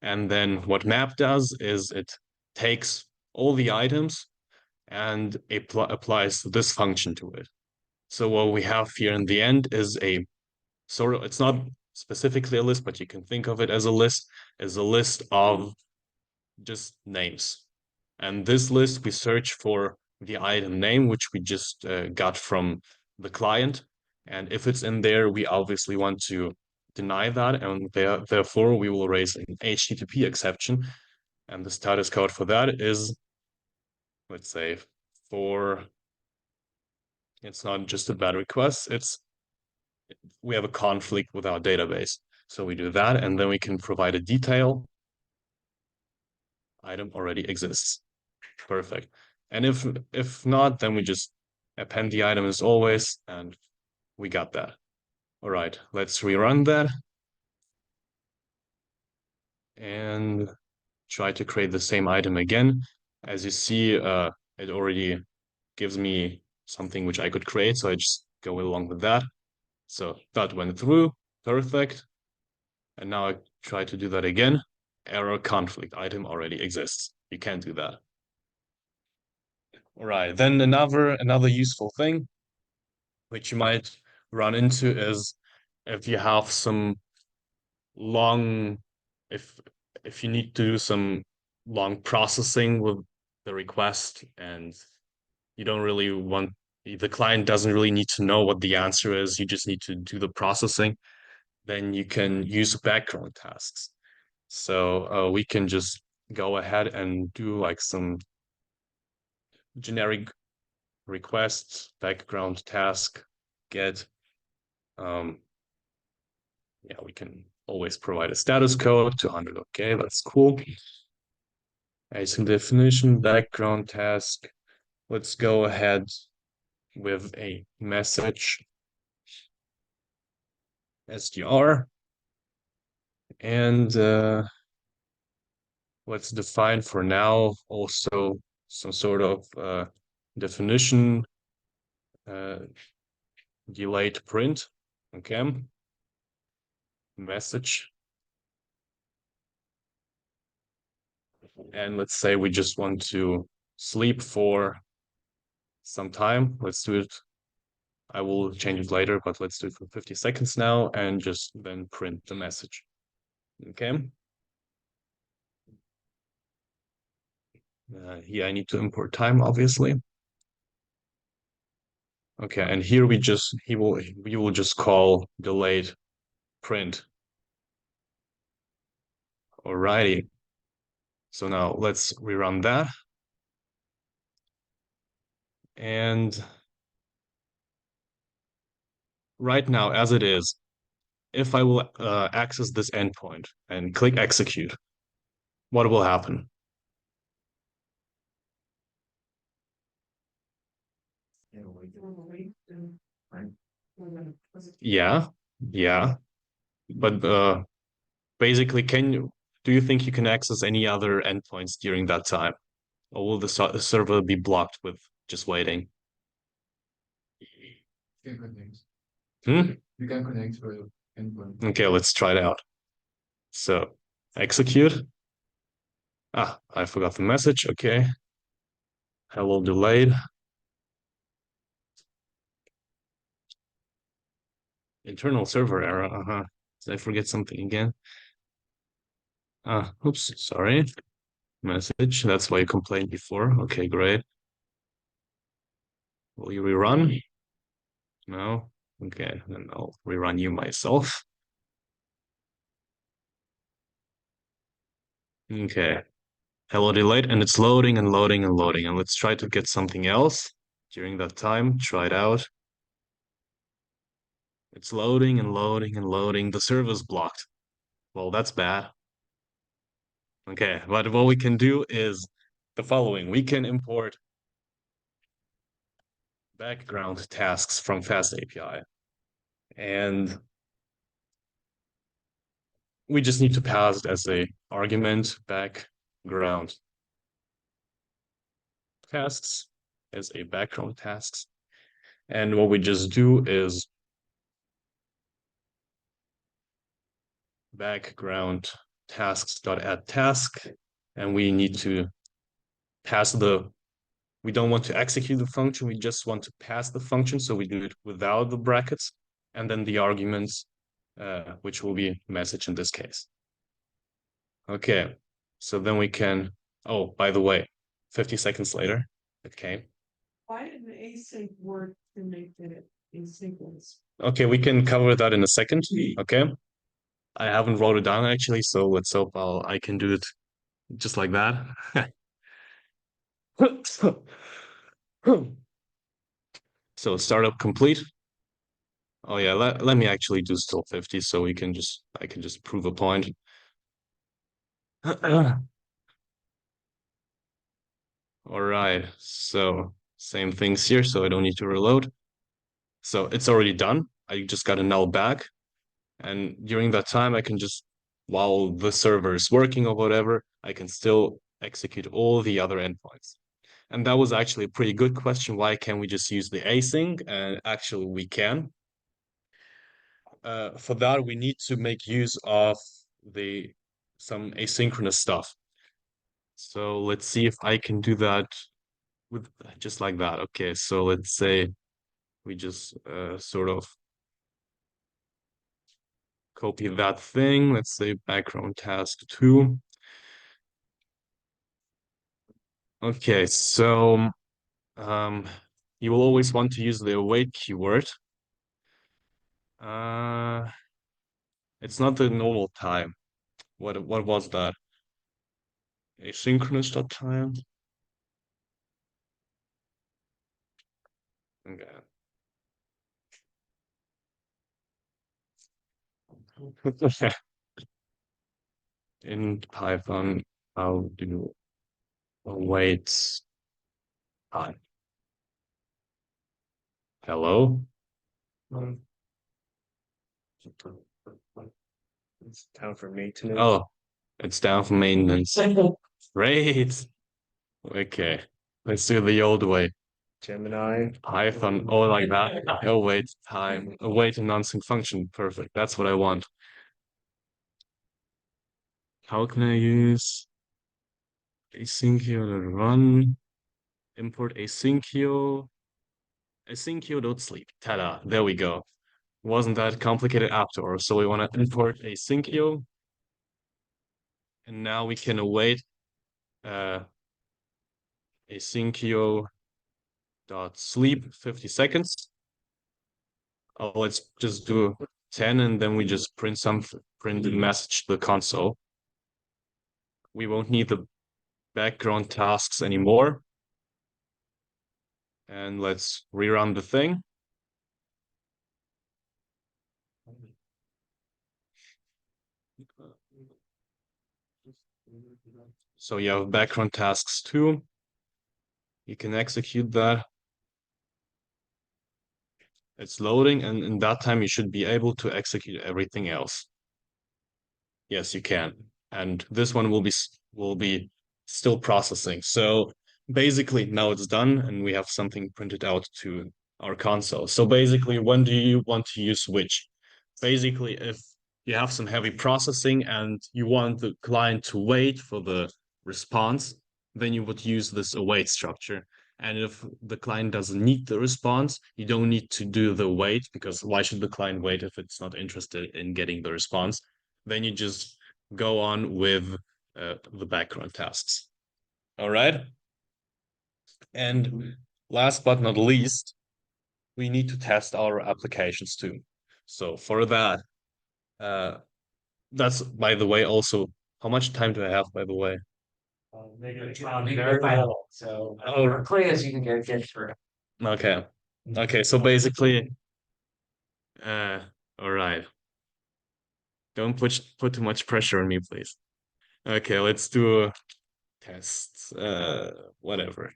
And then what map does is it takes all the items and applies this function to it. So what we have here in the end is a sort of, it's not specifically a list, but you can think of it as a list of just names. And this list, we search for the item name, which we just got from the client. And if it's in there, we obviously want to deny that. And therefore, we will raise an HTTP exception. And the status code for that is, let's say, for it's not just a bad request, we have a conflict with our database. So we do that, and then we can provide a detail. Item already exists. Perfect. And if not, then we just append the item as always, and we got that. All right, let's rerun that and try to create the same item again. As you see, it already gives me something which I could create, so I just go along with that. So that went through, perfect. And now I try to do that again. Error conflict, item already exists. You can't do that. All right, then another useful thing which you might run into is if you have some long if if you need to do some long processing with the request and you don't really want the client doesn't really need to know what the answer is, you just need to do the processing, then you can use background tasks. So we can just go ahead and do like some generic requests, background task, get yeah, we can always provide a status code, 200. Okay, that's cool. Async definition, background task. Let's go ahead with a message SDR. And let's define for now also some sort of definition, delayed print. Okay. Message. And let's say we just want to sleep for some time. Let's do it. I will change it later, but let's do it for 50 seconds now and just then print the message. Okay. Here I need to import time, obviously. Okay, and here we will just call delayed print. Alrighty. So now let's rerun that. And right now, as it is, if I will access this endpoint and click execute, what will happen? Yeah, yeah. But basically, do you think you can access any other endpoints during that time? Or will the server be blocked with just waiting? You can connect. Hmm? You can connect with endpoint. Okay, let's try it out. So execute. Ah, I forgot the message. Okay. Hello delayed. Internal server error. Did I forget something again? Oops, sorry. Message. That's why you complained before. Okay, great. Will you rerun? No? Okay, then I'll rerun you myself. Okay. Hello delayed, and it's loading and loading and loading. And let's try to get something else during that time. Try it out. It's loading and loading and loading. The server's blocked. Well, that's bad. Okay, but what we can do is the following. We can import background tasks from FastAPI. And we just need to pass it as a argument background tasks as a background tasks. And what we just do is background tasks.add task, and we need to pass we don't want to execute the function, we just want to pass the function, so we do it without the brackets, and then the arguments, which will be message in this case. Okay, so then we can, oh, by the way, 50 seconds later, okay. Why did the async work to make it asynchronous? Okay, we can cover that in a second, okay. I haven't wrote it down actually, so let's hope I can do it just like that. So startup complete. Oh yeah, let me actually do still 50 so I can just prove a point. All right, so same things here, so I don't need to reload. So it's already done. I just got a null back. And during that time, I can just, while the server is working or whatever, I can still execute all the other endpoints. And that was actually a pretty good question. Why can't we just use the async? And actually we can. For that, we need to make use of some asynchronous stuff. So let's see if I can do that with just like that. Okay, so let's say we just sort of copy that thing. Let's say background task 2. Okay, so you will always want to use the await keyword. It's not the normal time. What was that? Asynchronous.time. Okay. In Python, how do await time? Hello? It's time for maintenance. Oh, it's down for maintenance. Great. Okay. Let's do the old way. Gemini. Python, oh, like that. Await time. Await a non-sync function. Perfect. That's what I want. How can I use asyncio to run? Import asyncio. Asyncio.sleep. Ta-da. There we go. Wasn't that complicated after all. So we want to import asyncio. And now we can await asyncio.sleep 50 seconds. Oh, let's just do 10 and then we just print the message to the console. We won't need the background tasks anymore. And let's rerun the thing. So you have background tasks too. You can execute that. It's loading, and in that time you should be able to execute everything else. Yes, you can. And this one will be still processing. So basically now it's done and we have something printed out to our console. So basically, when do you want to use which? Basically, if you have some heavy processing and you want the client to wait for the response, then you would use this await structure. And if the client doesn't need the response, you don't need to do the wait, because why should the client wait if it's not interested in getting the response? Then you just go on with the background tasks. All right. And last but not least, we need to test our applications too. So for that, that's, by the way, also, how much time do I have, by the way? Very little, so as quickly as you can get through. Okay. Okay, so basically, all right. Don't put too much pressure on me, please. Okay, let's do a test. Whatever.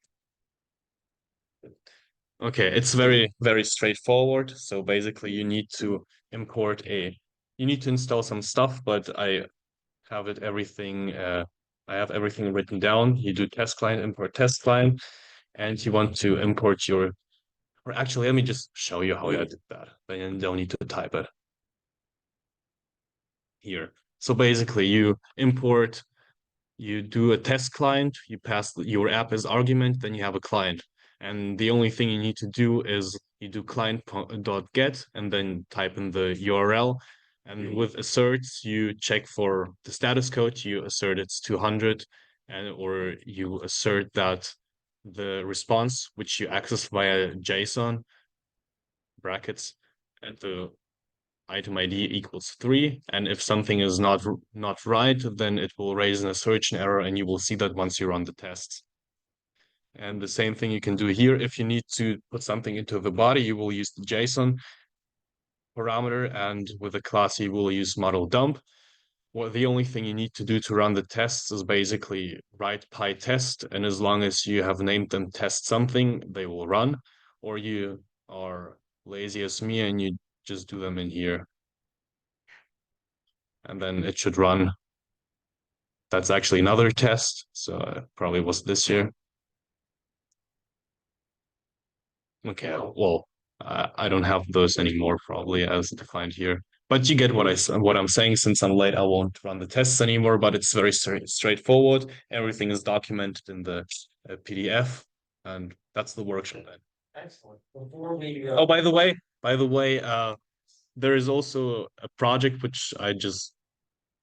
Okay, it's very, very straightforward. So basically you need to you need to install some stuff, but I have everything written down. You do test client, import test client, and you want to import or actually, let me just show you how I did that. Then you don't need to type it here. So basically you do a test client, you pass your app as argument, then you have a client. And the only thing you need to do is you do client.get and then type in the URL. And with asserts, you check for the status code, you assert it's 200, or you assert that the response, which you access via JSON brackets, and the item ID equals 3. And if something is not right, then it will raise an assertion error, and you will see that once you run the tests. And the same thing you can do here. If you need to put something into the body, you will use the JSON parameter, and with the class, you will use model dump. Well, the only thing you need to do to run the tests is basically write PyTest, and as long as you have named them test something, they will run. Or you are lazy as me and you just do them in here. And then it should run. That's actually another test, so it probably was this year. Okay, well, I don't have those anymore probably as defined here. But you get what I'm saying. Since I'm late, I won't run the tests anymore, but it's very straightforward. Everything is documented in the PDF, and that's the workshop then. Excellent. Before we Oh, by the way, there is also a project which I just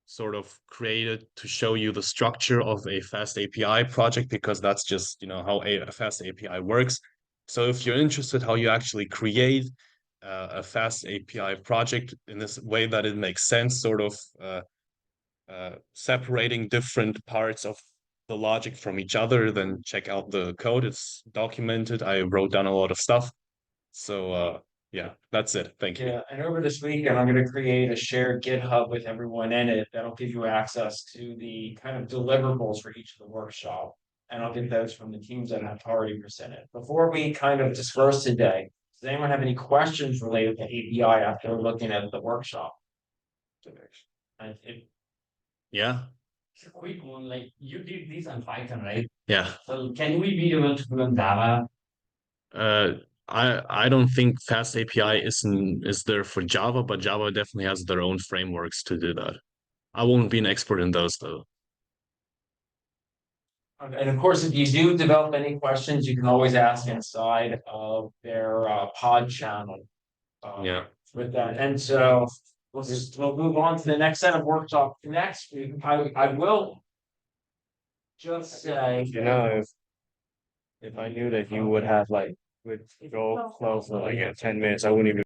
sort of created to show you the structure of a FastAPI project, because that's just, how a FastAPI works. So if you're interested how you actually create a FastAPI project in this way that it makes sense, sort of separating different parts of the logic from each other, then check out the code. It's documented. I wrote down a lot of stuff. So yeah, that's it. Thank you. Yeah, and over this weekend, I'm going to create a shared GitHub with everyone in it. That'll give you access to the kind of deliverables for each of the workshop. And I'll get those from the teams that have already presented. Before we kind of disperse today, does anyone have any questions related to API after looking at the workshop? And Yeah. It's a quick one, like you did this on Python, right? Yeah. So can we be able to do in Java? I don't think FastAPI is there for Java, but Java definitely has their own frameworks to do that. I won't be an expert in those though. And of course, if you do develop any questions, you can always ask inside of their pod channel. Yeah. With that, and so we'll move on to the next set of workshop. Next, I will just say, if I knew that you would have would go flow for like 10 minutes, I wouldn't even